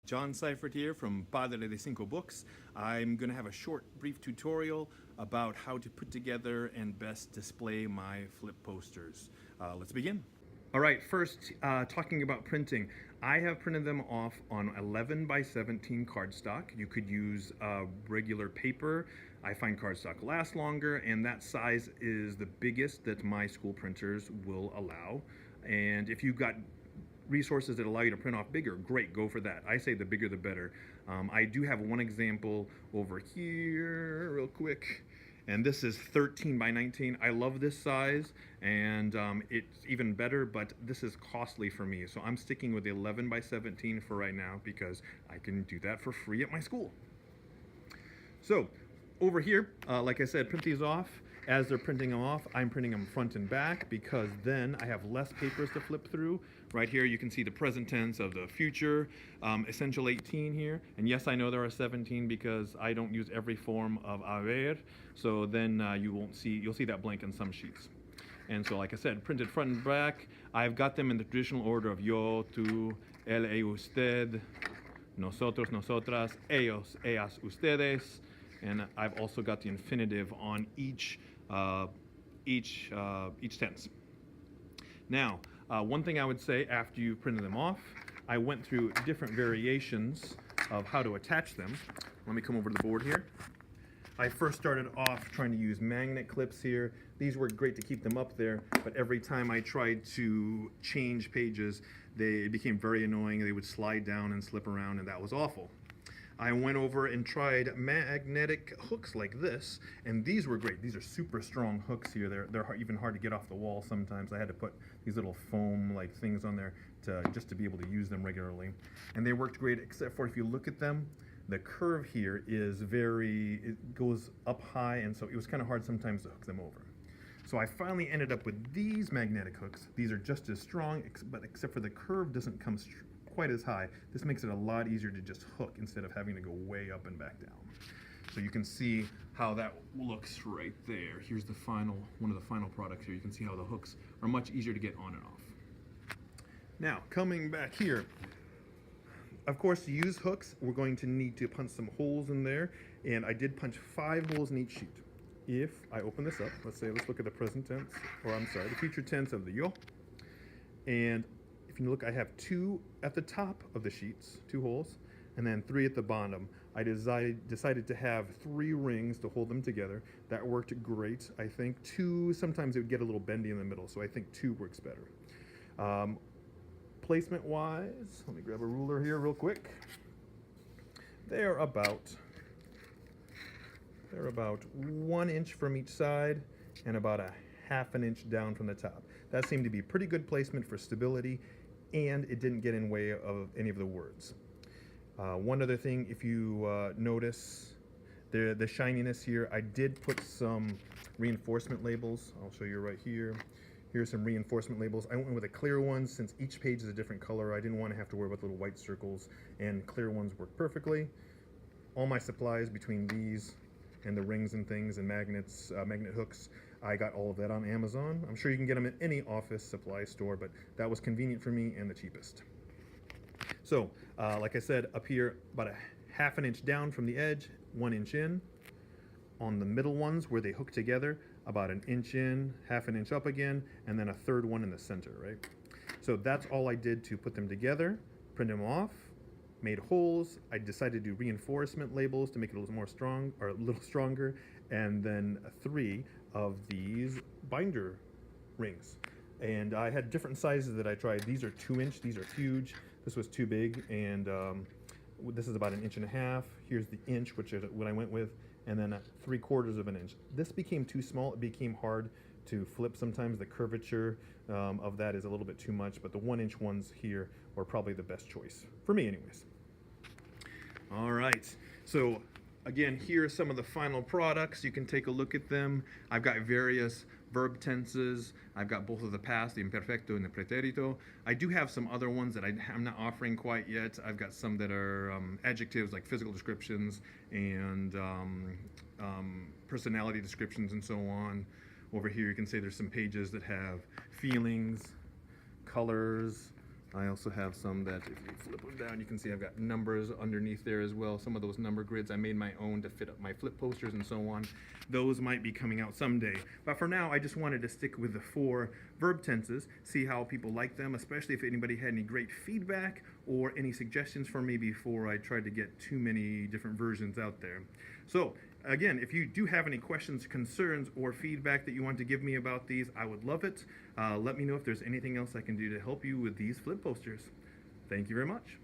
John Seifert here from Padre de Cinco Books. I'm going to have a short, brief tutorial about how to put together and best display my flip posters. Let's begin. All right, first, talking about printing. I have printed them off on 11 by 17 cardstock. You could use regular paper. I find cardstock lasts longer, and that size is the biggest that my school printers will allow. And if you've got resources that allow you to print off bigger, great, go for that. I say the bigger the better. I do have one example over here real quick, and this is 13 by 19. I love this size, and it's even better, but this is costly for me, so I'm sticking with the 11 by 17 for right now because I can do that for free at my school. So over here, like I said, print these off. As they're printing them off, I'm printing them front and back because then I have less papers to flip through. Right here you can see the present tense of the future, essential 18 here. And yes, I know there are 17 because I don't use every form of haber, so then you'll see that blank in some sheets. And so like I said, printed front and back. I've got them in the traditional order of yo, tú, él, ella, usted, nosotros, nosotras, ellos, ellas, ustedes. And I've also got the infinitive on each tense. Now, one thing I would say after you've printed them off, I went through different variations of how to attach them. Let me come over to the board here. I first started off trying to use magnet clips here. These were great to keep them up there, but every time I tried to change pages, they became very annoying. They would slide down and slip around, and that was awful. I went over and tried magnetic hooks like this, and these were great. These are super strong hooks here. They're even hard to get off the wall sometimes. I had to put these little foam-like things on there just to be able to use them regularly. And they worked great, except for if you look at them, the curve here is it goes up high, and so it was kind of hard sometimes to hook them over. So I finally ended up with these magnetic hooks. These are just as strong, but except for the curve doesn't come quite as high. This makes it a lot easier to just hook instead of having to go way up and back down. So you can see how that looks right there. Here's the one of the final products here. You can see how the hooks are much easier to get on and off. Now, coming back here, of course, to use hooks, we're going to need to punch some holes in there, and I did punch 5 holes in each sheet. If I open this up, let's look at the present tense, or I'm sorry, the future tense of the yo, and if you look, I have 2 at the top of the sheets, 2 holes, and then 3 at the bottom. I decided to have 3 rings to hold them together. That worked great. I think 2, sometimes it would get a little bendy in the middle, so I think 2 works better. Placement-wise, let me grab a ruler here real quick. They're about 1 inch from each side and about a ½ an inch down from the top. That seemed to be pretty good placement for stability, and it didn't get in the way of any of the words. One other thing, if you notice the shininess here, I did put some reinforcement labels. I'll show you right here. Here's some reinforcement labels. I went with a clear one since each page is a different color. I didn't want to have to worry about little white circles, and clear ones work perfectly. All my supplies between these and the rings and things and magnets, magnet hooks, I got all of that on Amazon. I'm sure you can get them at any office supply store, but that was convenient for me and the cheapest. So, like I said, up here, about a ½ an inch down from the edge, 1 inch in. On the middle ones where they hook together, about 1 inch in, ½ an inch up again, and then a 3rd one in the center, right? So that's all I did to put them together, print them off, made holes. I decided to do reinforcement labels to make it a little stronger, and then 3 of these binder rings. And I had different sizes that I tried. These are 2 inch, these are huge. This was too big, and this is about 1.5 inches. Here's the inch, which is what I went with, and then 3/4 of an inch. This became too small. It became hard to flip sometimes. The curvature of that is a little bit too much, but the 1 inch ones here were probably the best choice, for me anyways. All right, so again, here are some of the final products. You can take a look at them. I've got various verb tenses. I've got both of the past, the imperfecto and the pretérito. I do have some other ones that I'm not offering quite yet. I've got some that are adjectives like physical descriptions and personality descriptions and so on. Over here you can say there's some pages that have feelings, colors, I also have some that if you flip them down, you can see I've got numbers underneath there as well. Some of those number grids I made my own to fit up my flip posters and so on. Those might be coming out someday. But for now, I just wanted to stick with the 4 verb tenses, see how people like them, especially if anybody had any great feedback or any suggestions for me before I tried to get too many different versions out there. So again, if you do have any questions, concerns, or feedback that you want to give me about these, I would love it. Let me know if there's anything else I can do to help you with these flip posters. Thank you very much.